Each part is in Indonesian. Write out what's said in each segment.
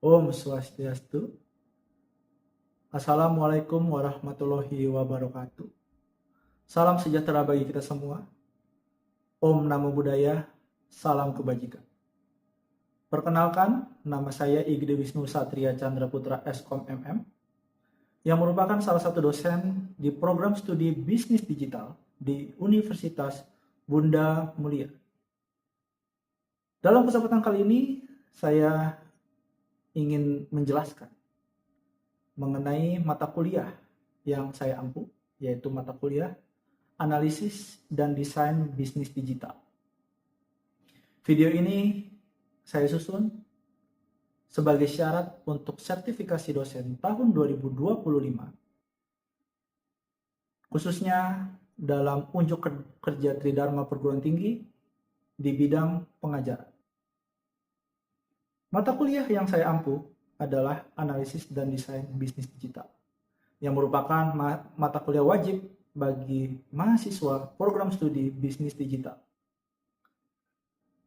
Om Swastiastu. Assalamualaikum warahmatullahi wabarakatuh. Salam sejahtera bagi kita semua. Om Namo Buddhaya, salam kebajikan. Perkenalkan, nama saya Igede Wisnu Satria Chandra Putra Eskom MM, yang merupakan salah satu dosen di program studi bisnis digital di Universitas Bunda Mulia. Dalam kesempatan kali ini, saya ingin menjelaskan mengenai mata kuliah yang saya ampu, yaitu mata kuliah Analisis dan Desain Bisnis Digital. Video ini saya susun sebagai syarat untuk sertifikasi dosen tahun 2025, khususnya dalam unjuk kerja Tridharma Perguruan Tinggi di bidang pengajaran. Mata kuliah yang saya ampu adalah Analisis dan Desain Bisnis Digital, yang merupakan mata kuliah wajib bagi mahasiswa program studi bisnis digital.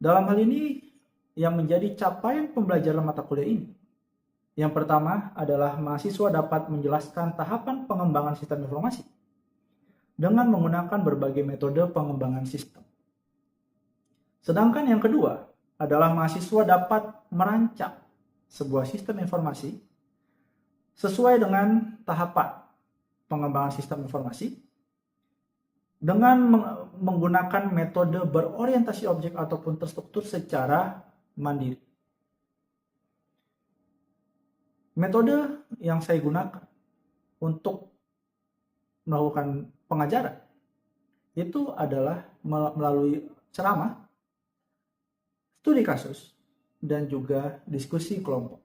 Dalam hal ini, yang menjadi capaian pembelajaran mata kuliah ini, yang pertama adalah mahasiswa dapat menjelaskan tahapan pengembangan sistem informasi dengan menggunakan berbagai metode pengembangan sistem. Sedangkan yang kedua adalah mahasiswa dapat merancang sebuah sistem informasi sesuai dengan tahapan pengembangan sistem informasi dengan menggunakan metode berorientasi objek ataupun terstruktur secara mandiri. Metode yang saya gunakan untuk melakukan pengajaran itu adalah melalui ceramah, studi kasus, dan juga diskusi kelompok.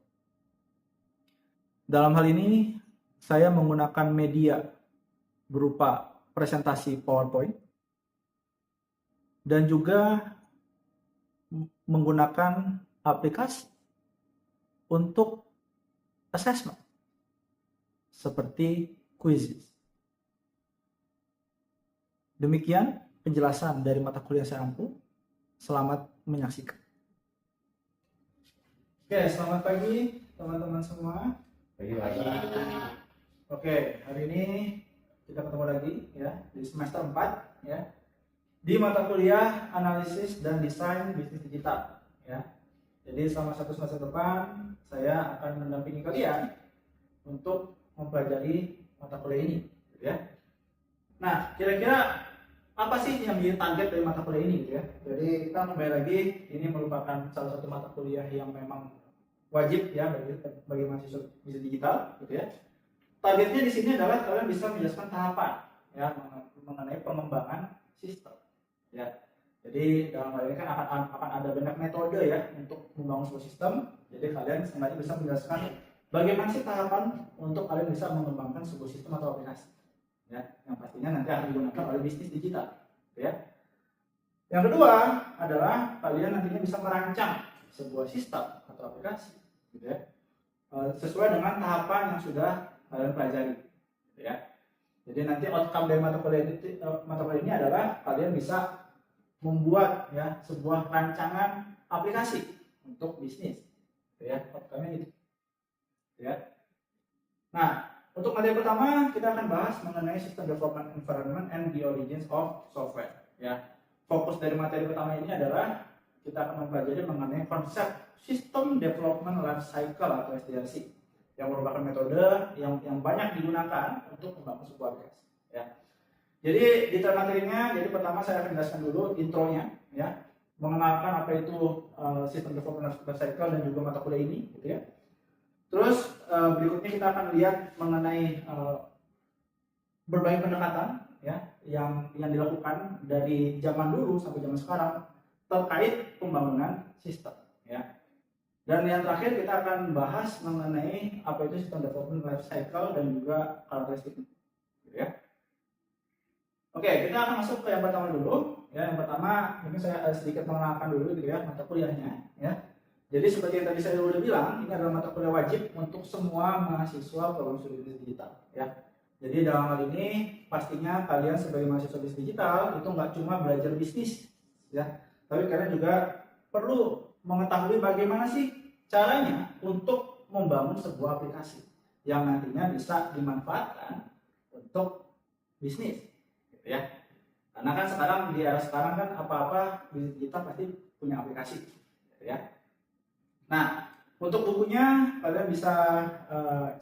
Dalam hal ini, saya menggunakan media berupa presentasi PowerPoint dan juga menggunakan aplikasi untuk assessment seperti quizzes. Demikian penjelasan dari mata kuliah saya ampu. Selamat menyaksikan. Oke, selamat pagi teman-teman semua. Pagi. Oke, hari ini kita ketemu lagi ya di semester 4 ya. Di mata kuliah Analisis dan Desain Bisnis Digital ya. Jadi selama satu semester depan saya akan mendampingi kalian untuk mempelajari mata kuliah ini gitu ya. Nah, kira-kira apa sih yang menjadi target dari mata kuliah ini gitu ya? Jadi kita kembali lagi, ini merupakan salah satu mata kuliah yang memang wajib ya bagi mahasiswa bisnis digital gitu ya. Targetnya di sini adalah kalian bisa menjelaskan tahapan ya mengenai pengembangan sistem ya. Jadi dalam hal ini kan akan ada banyak metode ya untuk membangun sebuah sistem. Jadi kalian sebenarnya bisa menjelaskan bagaimana sih tahapan untuk kalian bisa mengembangkan sebuah sistem atau aplikasi. Ya, yang pastinya nanti akan digunakan oleh bisnis digital ya. Yang kedua adalah kalian nantinya bisa merancang sebuah sistem atau aplikasi gitu ya, sesuai dengan tahapan yang sudah kalian pelajari gitu ya. Jadi nanti outcome dari mata kuliah ini adalah kalian bisa membuat ya sebuah rancangan aplikasi untuk bisnis gitu ya, outcome-nya itu ya. Nah, untuk materi pertama kita akan bahas mengenai System Development Environment and the Origins of Software ya. Fokus dari materi pertama ini adalah kita akan mempelajari mengenai konsep System Development Life Cycle atau SDLC, yang merupakan metode yang banyak digunakan untuk membangun sebuah aplikasi ya. Jadi di materinya, jadi pertama saya akan jelaskan dulu intronya ya, mengenalkan apa itu System Development Life Cycle dan juga mata kuliah ini gitu ya. Terus berikutnya kita akan lihat mengenai berbagai pendekatan ya yang dilakukan dari zaman dulu sampai zaman sekarang terkait pembangunan sistem ya. Dan yang terakhir kita akan bahas mengenai apa itu System Development Life Cycle dan juga karakteristiknya gitu ya. Oke, kita akan masuk ke yang pertama dulu ya. Yang pertama mungkin saya sedikit mengenalkan dulu gitu ya mata kuliahnya ya. Jadi seperti yang tadi saya sudah bilang, ini adalah mata kuliah wajib untuk semua mahasiswa program studi bisnis digital ya. Jadi dalam hal ini pastinya kalian sebagai mahasiswa bisnis digital itu nggak cuma belajar bisnis ya, tapi kalian juga perlu mengetahui bagaimana sih caranya untuk membangun sebuah aplikasi yang nantinya bisa dimanfaatkan untuk bisnis, gitu ya. Karena kan sekarang di era sekarang kan apa-apa kita pasti punya aplikasi, gitu ya. Nah, untuk bukunya kalian bisa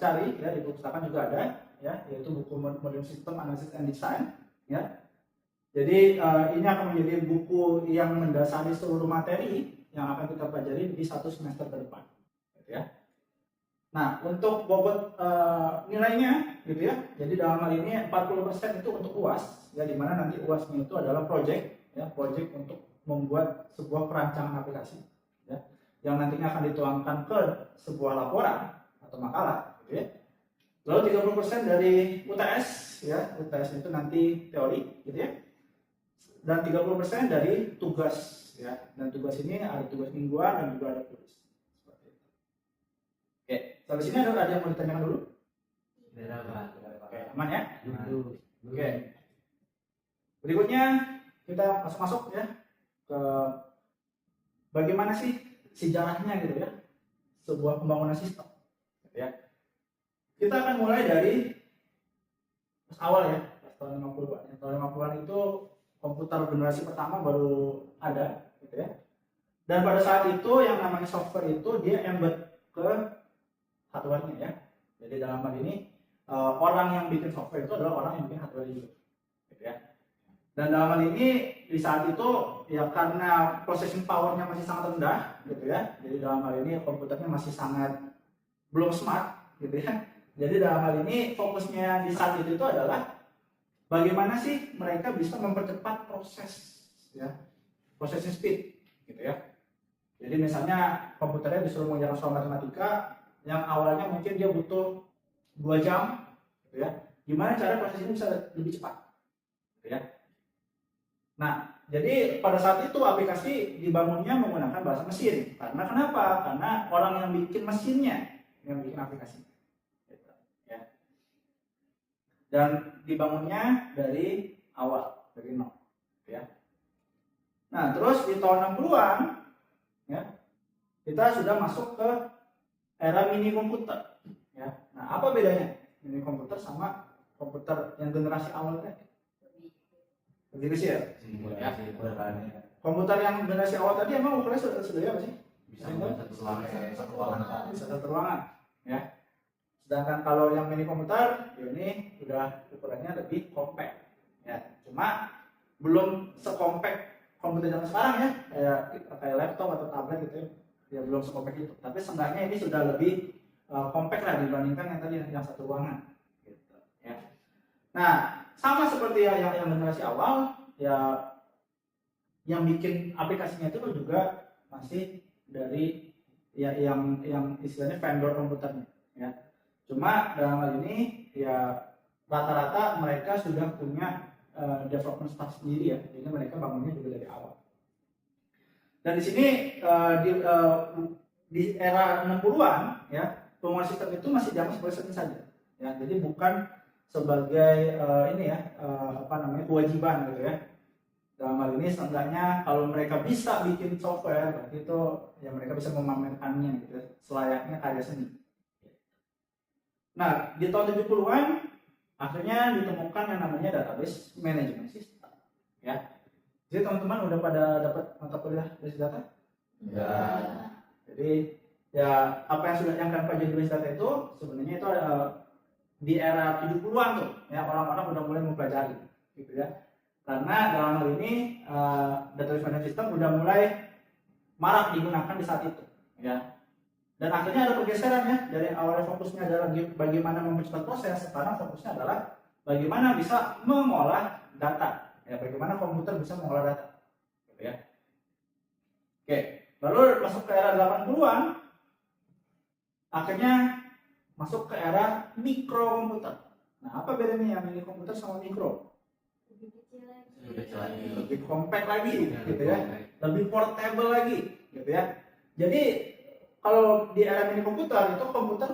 cari ya di perpustakaan juga ada ya, yaitu buku Modern System Analysis and Design ya. Jadi ini akan menjadi buku yang mendasari seluruh materi yang akan kita pelajari di satu semester ke depan, gitu ya. Nah, untuk bobot nilainya gitu ya. Jadi dalam hal ini 40% itu untuk UAS ya, di mana nanti UASnya itu adalah project ya, project untuk membuat sebuah perancangan aplikasi ya, yang nantinya akan dituangkan ke sebuah laporan atau makalah gitu ya. Lalu 30% dari UTS ya, UTS itu nanti teori gitu ya. Dan 30% dari tugas ya. Dan tugas ini ada tugas mingguan dan juga ada tulis. Seperti itu. Oke, sampai sini ada yang mau ditanyakan dulu? Oke, aman ya? Oke. Berikutnya kita masuk ya ke bagaimana sih sejarahnya gitu ya, sebuah pembangunan sistem gitu ya. Kita akan mulai dari awal ya, tahun 50-an. Tahun 50-an itu komputer generasi pertama baru ada gitu ya. Dan pada saat itu yang namanya software itu dia embed ke hardware-nya ya. Jadi dalam hal ini orang yang bikin software itu adalah orang yang bikin hardware juga gitu ya. Dan dalam hal ini di saat itu ya karena processing power-nya masih sangat rendah gitu ya. Jadi dalam hal ini komputernya masih sangat belum smart gitu ya. Jadi dalam hal ini fokusnya di saat itu adalah bagaimana sih mereka bisa mempercepat proses ya, processing speed gitu ya. Jadi misalnya komputernya disuruh mengerjakan soal matematika yang awalnya mungkin dia butuh 2 jam gitu ya. Gimana cara prosesnya bisa lebih cepat gitu ya. Nah, jadi pada saat itu aplikasi dibangunnya menggunakan bahasa mesin. Karena kenapa? Karena orang yang bikin mesinnya yang bikin aplikasi. Gitu, ya. Dan dibangunnya dari awal, dari nol. Ya. Nah, terus di tahun 60-an, ya, kita sudah masuk ke era mini komputer. Ya. Nah, apa bedanya mini komputer sama komputer yang generasi awal tadi? Lebih kecil. Ya. Komputer yang generasi awal tadi emang ukurannya sudah apa sih? Bisa satu ruangan. Bisa satu ruangan. Ya. Sedangkan kalau yang mini komputer, ini udah ukurannya lebih compact. Ya. Cuma belum sekompact komputer zaman sekarang ya, kayak laptop atau tablet gitu ya. Ya belum sekompact itu. Tapi seenggaknya ini sudah lebih compact lah dibandingkan yang tadi yang satu ruangan. Gitu. Ya. Nah, sama seperti yang generasi awal, ya yang bikin aplikasinya itu juga masih dari ya yang istilahnya vendor komputernya. Ya. Cuma dalam hal ini ya rata-rata mereka sudah punya development staff sendiri ya, jadi mereka bangunnya juga dari awal. Dan di sini di era 60-an ya, pembangunan sistem itu masih dianggap sebagai seni saja. Ya, jadi bukan sebagai kewajiban gitu ya. Dalam hal ini seenggaknya kalau mereka bisa bikin software, berarti itu ya mereka bisa memamerkannya gitu ya, selayaknya karya seni. Nah, di tahun 70-an akhirnya ditemukan yang namanya database management system. Ya. Jadi teman-teman udah pada dapat mata kuliah basic data? Ya. Jadi ya apa yang sudah yang kalian pelajari basic data itu sebenarnya itu di era 70-an tuh ya, orang-orang udah mulai mempelajari gitu ya. Karena dalam hal ini database management system udah mulai marak digunakan di saat itu ya. Dan akhirnya ada pergeseran ya, dari awalnya fokusnya adalah bagaimana mempercepat proses, sekarang fokusnya adalah bagaimana bisa mengolah data. Ya, bagaimana komputer bisa mengolah data. Gitu ya. Oke, lalu masuk ke era 80-an, akhirnya masuk ke era mikrokomputer. Nah, apa bedanya yang mini komputer sama mikro? Lebih compact lagi, gitu ya. Lebih portable lagi, gitu ya. Jadi kalau di era mini komputer itu komputer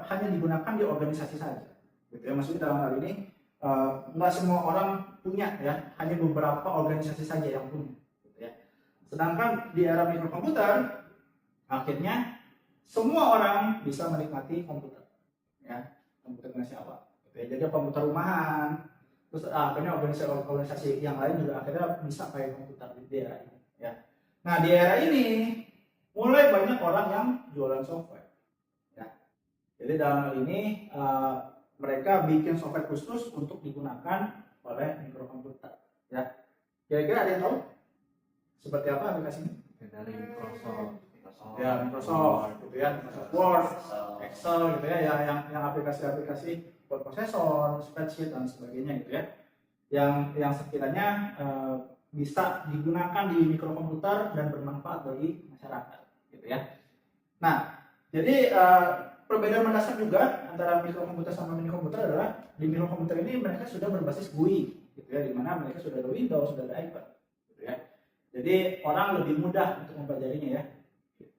hanya digunakan di organisasi saja, gitu ya. Maksudnya dalam hal ini nggak semua orang punya ya, hanya beberapa organisasi saja yang punya, gitu ya. Sedangkan di era mikrokomputer akhirnya semua orang bisa menikmati komputer, ya komputer siapa, gitu ya. Jadi komputer rumahan, terus akhirnya organisasi yang lain juga akhirnya bisa pakai komputer di era ini, ya. Nah di era ini mulai banyak orang yang jualan software, ya. Jadi dalam hal ini mereka bikin software khusus untuk digunakan oleh mikrokomputer, ya. Kira-kira ada yang tahu seperti apa aplikasinya? Dari Microsoft. Ya Microsoft gitu ya, Microsoft Word, Excel gitu ya, yang aplikasi-aplikasi word processor, spreadsheet dan sebagainya gitu ya, yang sekiranya bisa digunakan di mikrokomputer dan bermanfaat bagi masyarakat gitu ya. Nah jadi perbedaan mendasar juga antara mikrokomputer sama mini komputer adalah di mikrokomputer ini mereka sudah berbasis GUI gitu ya, di mana mereka sudah ada Windows, sudah ada iPad gitu ya. Jadi orang lebih mudah untuk mempelajarinya ya. Gitu.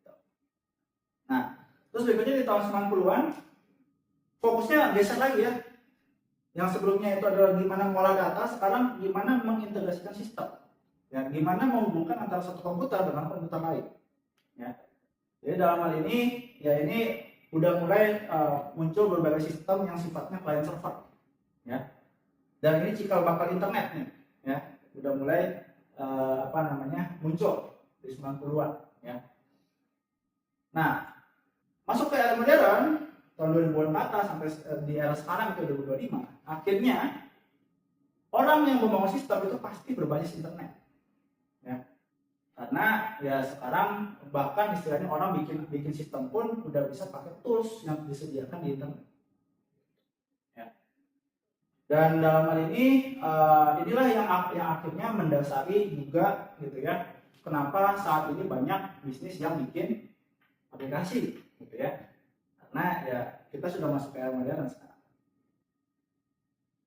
Nah, terus berikutnya di tahun 90-an fokusnya geser lagi ya. Yang sebelumnya itu adalah gimana mengolah data, sekarang gimana mengintegrasikan sistem. Ya, gimana menghubungkan antara satu komputer dengan komputer lain. Ya. Jadi dalam hal ini ya ini udah mulai muncul berbagai sistem yang sifatnya client server. Ya. Dan ini cikal bakal internet nih, ya. Udah mulai muncul di 90-an ya. Nah, masuk ke era modern tahun 2000-an ke atas sampai di era sekarang itu 2025. Akhirnya orang yang membangun sistem itu pasti berbasis internet. Ya. Karena ya sekarang bahkan istilahnya orang bikin sistem pun udah bisa pakai tools yang disediakan di internet. Ya. Dan dalam hal ini inilah yang akhirnya mendasari juga gitu ya, kenapa saat ini banyak bisnis yang bikin aplikasi gitu ya, karena ya kita sudah masuk ke era modern sekarang.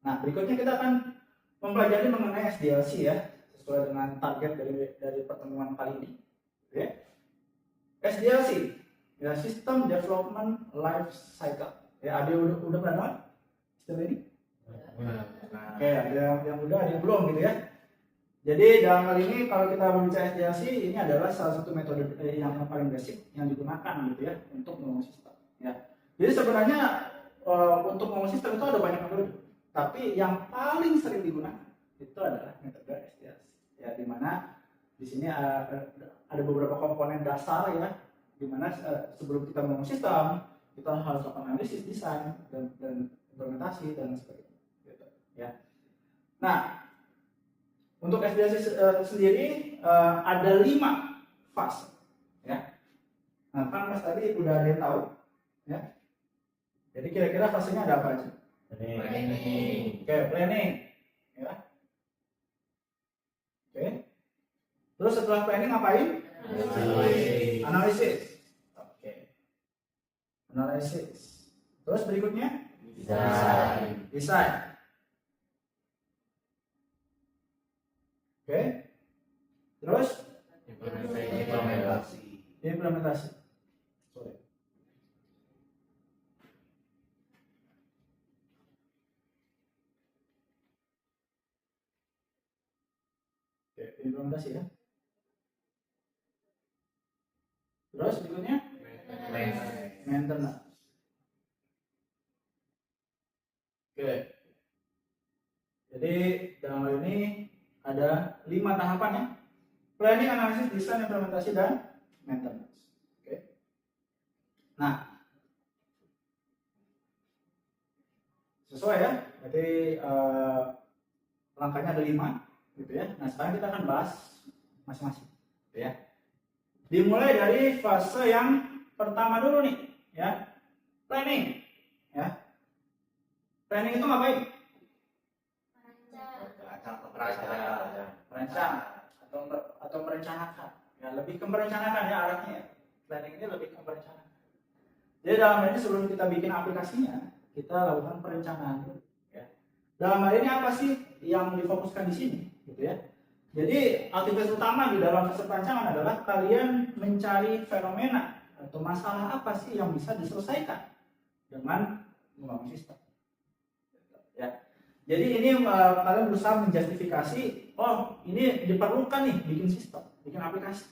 Nah berikutnya kita akan mempelajari mengenai SDLC ya, sesuai dengan target dari pertemuan kali ini gitu ya. SDLC ya, System Development Life Cycle ya. Ada udah pernah dengar istilah ini? Oke, ada yang udah, ada yang belum gitu ya. Jadi dalam hal ini kalau kita berbicara SDLC, ini adalah salah satu metode yang paling basic yang digunakan gitu ya untuk membangun sistem. Ya. Jadi sebenarnya untuk membangun sistem itu ada banyak metode, tapi yang paling sering digunakan itu adalah metode SDLC. Ya, di mana di sini ada beberapa komponen dasar ya, di mana sebelum kita membangun sistem kita harus lakukan analisis, desain, dan implementasi dan sebagainya. Gitu, ya. Nah. Untuk SDLC sendiri ada 5 fase, ya. Nah, kan Mas tadi udah ada yang tahu, ya. Jadi kira-kira fasenya ada apa aja? Planning. Oke, planning, ya. Oke. Terus setelah planning ngapain? Analisis. Oke. Analisis. Terus berikutnya? Desain. Oke, terus implementasi. Sorry. Oke, implementasi ya. Terus berikutnya maintenance. Oke. Jadi dalam hal ini ada 5 tahapan ya: planning, analisis, desain, implementasi, dan maintenance. Oke. Nah, sesuai ya. Berarti langkahnya ada 5, gitu ya. Nah, sekarang kita akan bahas masing-masing, gitu ya. Dimulai dari fase yang pertama dulu nih, ya. Planning, ya. Planning itu ngapain? Merancang atau merencanakan. Ya, lebih ke merencanakan ya arahnya. Ya. Planning ini lebih ke merencanakan. Jadi dalam hal ini sebelum kita bikin aplikasinya, kita lakukan perencanaan dulu. Ya. Dalam hal ini apa sih yang difokuskan di sini, gitu ya? Jadi aktivitas utama di dalam fase perencanaan adalah kalian mencari fenomena atau masalah apa sih yang bisa diselesaikan dengan membangun sistem. Ya. Jadi ini kalian berusaha menjustifikasi, oh ini diperlukan nih bikin sistem, bikin aplikasi,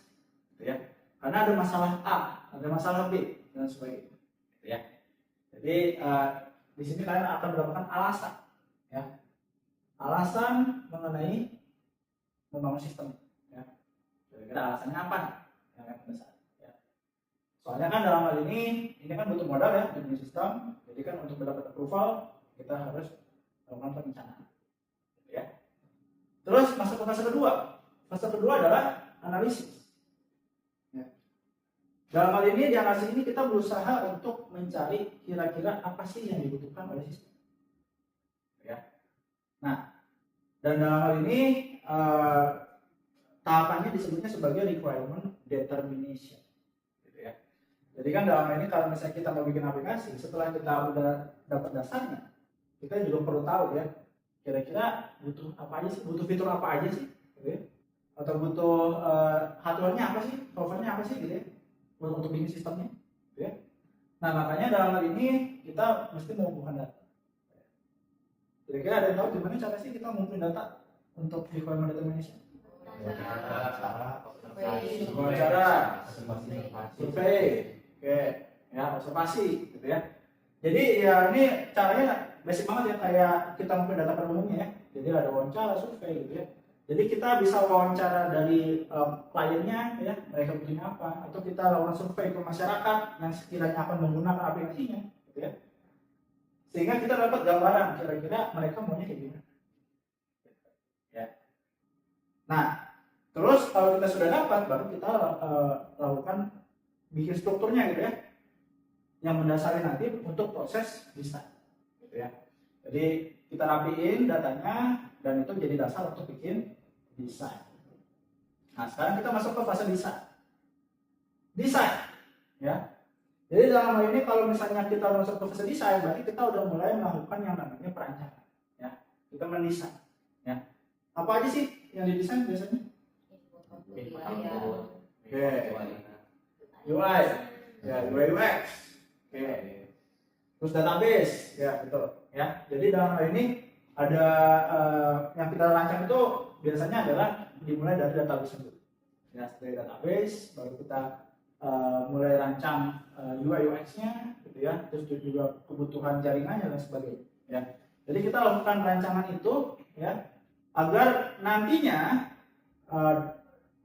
gitu ya. Karena ada masalah A, ada masalah B, dan sebagainya. Gitu ya. Jadi di sini kalian akan mendapatkan alasan, ya, alasan mengenai membangun sistem. Ya. Kira-kira alasannya apa nih? Yang besar. Ya. Soalnya kan dalam hal ini kan butuh modal ya bikin sistem. Jadi kan untuk mendapat approval kita harus melakukan perencanaan. Gitu ya. Terus masuk ke fase kedua. Fase kedua adalah analisis. Ya. Dalam hal ini di analisis ini kita berusaha untuk mencari kira-kira apa sih yang dibutuhkan oleh sistem. Ya. Nah, dan dalam hal ini tahapannya disebutnya sebagai requirement determination. Gitu ya. Jadi kan dalam hal ini kalau misalnya kita mau bikin aplikasi, setelah kita udah dapat dasarnya, kita juga perlu tahu ya, kira-kira butuh apa aja sih, butuh fitur apa aja sih, gitu ya. Atau butuh hardware-nya apa sih, software-nya apa sih, gitu ya, untuk bikin sistemnya, gitu ya. Nah makanya dalam hal ini kita mesti mengumpulkan data. Kira-kira ada yang tahu gimana cara sih kita mengumpulkan data untuk requirement determination? Cara survei, oke, ya observasi, gitu ya. Jadi ya ini caranya basic banget ya, kayak kita mengumpulkan data pada umumnya ya. Jadi ada wawancara, survei, gitu ya. Jadi kita bisa wawancara dari kliennya, ya, mereka bikin apa, atau kita lakukan survei ke masyarakat yang sekiranya akan menggunakan aplikasinya, gitu ya. Sehingga kita dapat gambaran kira-kira mereka maunya kayak gimana. Ya. Nah, terus kalau kita sudah dapat, baru kita lakukan bikin strukturnya, gitu ya, yang mendasari nanti untuk proses desain, gitu ya. Jadi kita rapiin datanya dan itu jadi dasar untuk bikin desain. Nah, sekarang kita masuk ke fase desain. Desain, ya. Jadi dalam hal ini kalau misalnya kita masuk ke fase desain, berarti kita udah mulai melakukan yang namanya perancangan, ya. Kita mendesain, ya. Apa aja sih yang didesain biasanya? Oke. UI, ya, UI UX. Oke. Terus database, ya betul, ya. Jadi dalam hal ini ada yang kita rancang itu biasanya adalah dimulai dari database dulu. Ya, dari database baru kita mulai rancang UI UX-nya, gitu ya. Terus juga kebutuhan jaringannya dan sebagainya. Ya. Jadi kita lakukan rancangan itu, ya, agar nantinya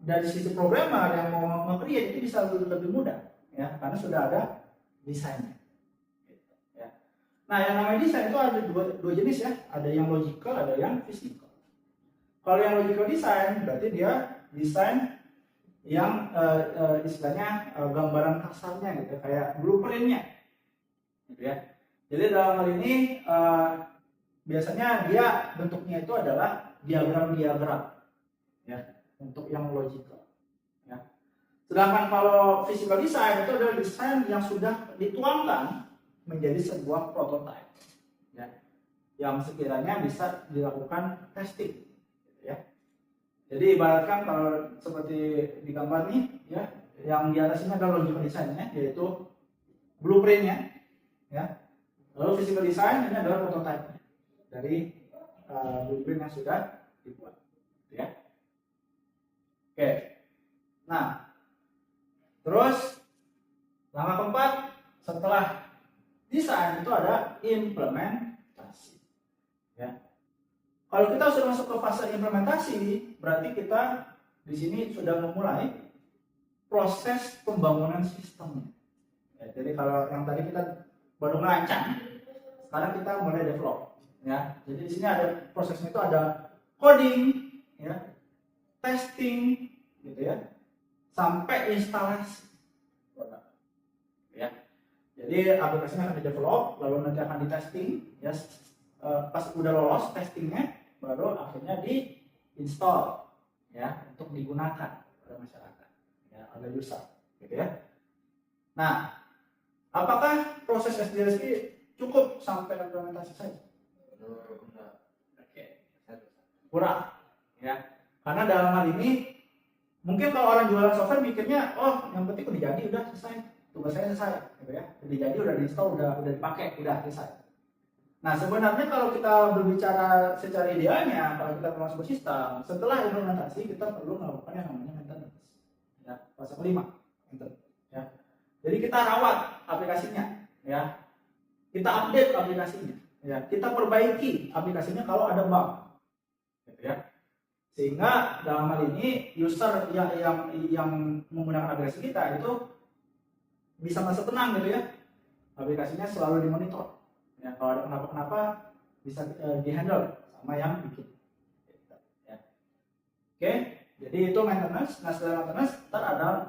dari sisi programmer yang mau nge-create itu bisa lebih mudah, ya, karena sudah ada desainnya. Gitu, ya. Nah, yang namanya desain itu ada dua jenis ya, ada yang logical, ada yang physical. Kalau yang logical design berarti dia desain yang istilahnya gambaran kasarnya gitu, kayak blueprintnya, gitu ya. Jadi dalam hal ini biasanya dia bentuknya itu adalah diagram-diagram, ya, untuk yang logical, ya. Sedangkan kalau physical design itu adalah desain yang sudah dituangkan menjadi sebuah prototype, ya, yang sekiranya bisa dilakukan testing, gitu ya. Jadi ibaratkan kalau seperti di gambar nih, ya, yang di atas ini adalah logical design-nya, yaitu blueprint-nya, ya. Lalu physical design ini adalah prototype dari blueprint yang sudah dibuat, ya. Oke. Nah, terus langkah keempat setelah desain itu ada implementasi, ya. Kalau kita sudah masuk ke fase implementasi, berarti kita di sini sudah memulai proses pembangunan sistemnya. Ya, jadi kalau yang tadi kita baru merancang, sekarang kita mulai develop, ya. Jadi di sini ada prosesnya, itu ada coding, ya, testing, gitu ya, sampai instalasi, ya. Jadi aplikasinya akan di develop, lalu nanti akan di testing, ya. Pas udah lolos testingnya, baru akhirnya di install, ya, untuk digunakan oleh masyarakat, ya, oleh user, gitu ya. Nah, apakah proses SDLC cukup sampai implementasi saja? Oke, kurang, ya. Karena dalam hal ini mungkin kalau orang jualan software mikirnya, oh yang penting udah jadi, udah selesai, tugas saya selesai, gitu ya. Udah jadi, udah diinstal, udah dipakai, udah selesai. Nah, sebenarnya kalau kita berbicara secara idealnya, kalau kita masuk ke sistem, setelah implementasi kita perlu melakukan yang namanya maintenance, ya, fase kelima, maintenance, ya. Jadi kita rawat aplikasinya, ya. Kita update aplikasinya, ya. Kita perbaiki aplikasinya kalau ada bug, gitu ya. Sehingga dalam hal ini user yang menggunakan aplikasi kita itu bisa merasa tenang gitu ya. Aplikasinya selalu dimonitor. Ya, kalau ada kenapa-kenapa bisa dihandle sama yang bikin. Ya. Oke, jadi itu maintenance. Nah setelah maintenance,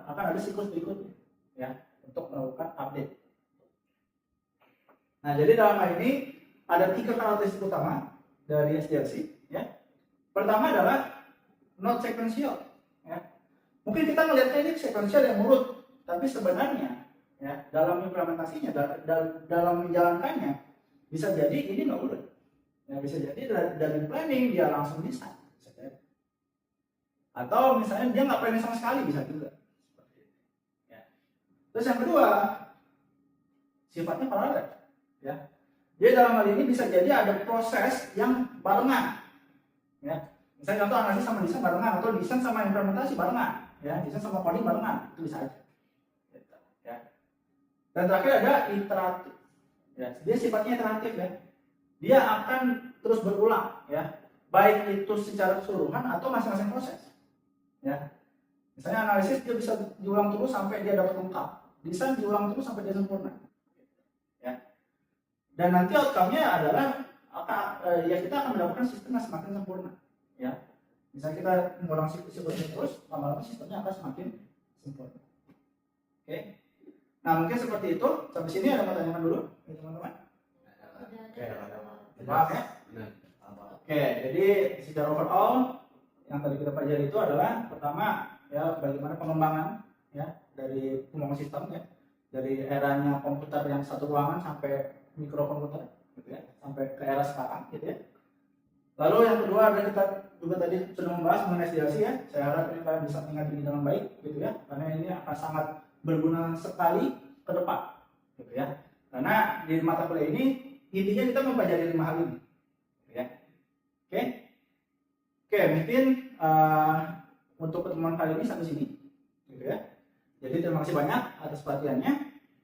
akan ada siklus berikutnya, ya, untuk melakukan update. Nah jadi dalam hal ini ada 3 karakteristik utama dari SDLC. Ya. Pertama adalah not sequential. Ya. Mungkin kita melihatnya ini sequential yang urut, tapi sebenarnya ya dalam implementasinya, dalam menjalankannya bisa jadi ini nggak urut. Ya, bisa jadi dari planning dia langsung desain. Atau misalnya dia nggak planning sama sekali, bisa juga. Ya. Terus yang kedua, sifatnya paralel. Ya. Jadi dalam hal ini bisa jadi ada proses yang barengan. Ya. Misalnya contoh analisis sama desain barengan, atau desain sama implementasi barengan, ya, desain sama coding barengan, itu bisa aja. Ya. Dan terakhir ada iteratif. Ya, dia sifatnya iteratif ya. Dia akan terus berulang, ya, baik itu secara keseluruhan atau masing-masing proses. Ya. Misalnya analisis dia bisa diulang terus sampai dia dapat lengkap, desain diulang terus sampai dia sempurna. Ya. Dan nanti outcome-nya adalah ya kita akan mendapatkan sistem yang semakin sempurna. Ya, misalnya kita mengulang siklus terus, lama-lama sistemnya akan semakin sempurna. Oke, nah mungkin seperti itu. Sampai sini ada pertanyaan dulu, ya, teman-teman. Maaf ya. Oke, jadi secara overall yang tadi kita pelajari itu adalah pertama ya bagaimana pengembangan ya dari pembangunan sistem ya, dari eranya komputer yang satu ruangan sampai mikrokomputer, gitu ya, sampai ke era sekarang, gitu ya. Lalu yang kedua adalah kita juga tadi sudah membahas mengenai SDLC ya. Saya harap kita bisa mengingat ini dengan baik, gitu ya, karena ini akan sangat berguna sekali ke depan, gitu ya. Karena di mata kuliah ini intinya kita mempelajari 5 hal ini, gitu ya. Oke, mungkin untuk pertemuan kali ini sampai sini, gitu ya. Jadi terima kasih banyak atas perhatiannya,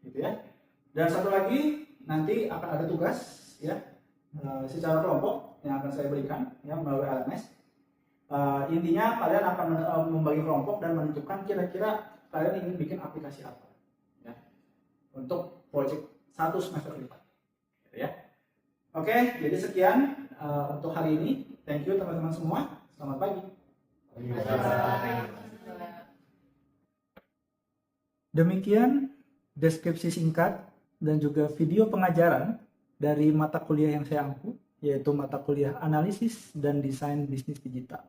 gitu ya. Dan satu lagi nanti akan ada tugas, ya, secara kelompok yang akan saya berikan ya melalui LMS. Intinya kalian akan membagi kelompok dan menentukan kira-kira kalian ingin bikin aplikasi apa ya untuk project 1 semester ke depan, gitu ya. Oke, jadi sekian untuk hari ini. Thank you teman-teman semua. Selamat pagi. Demikian deskripsi singkat dan juga video pengajaran dari mata kuliah yang saya ampu, yaitu mata kuliah analisis dan desain bisnis digital.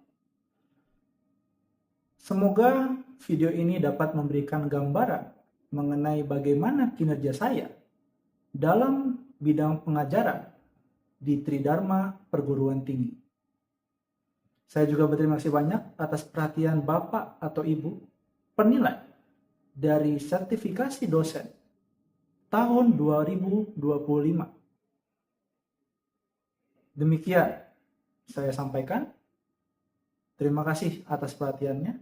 Semoga video ini dapat memberikan gambaran mengenai bagaimana kinerja saya dalam bidang pengajaran di Tridharma Perguruan Tinggi. Saya juga berterima kasih banyak atas perhatian Bapak atau Ibu penilai dari sertifikasi dosen tahun 2025. Demikian saya sampaikan. Terima kasih atas perhatiannya.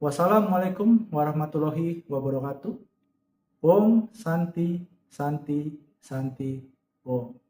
Wassalamualaikum warahmatullahi wabarakatuh. Om Santi Santi Santi Om.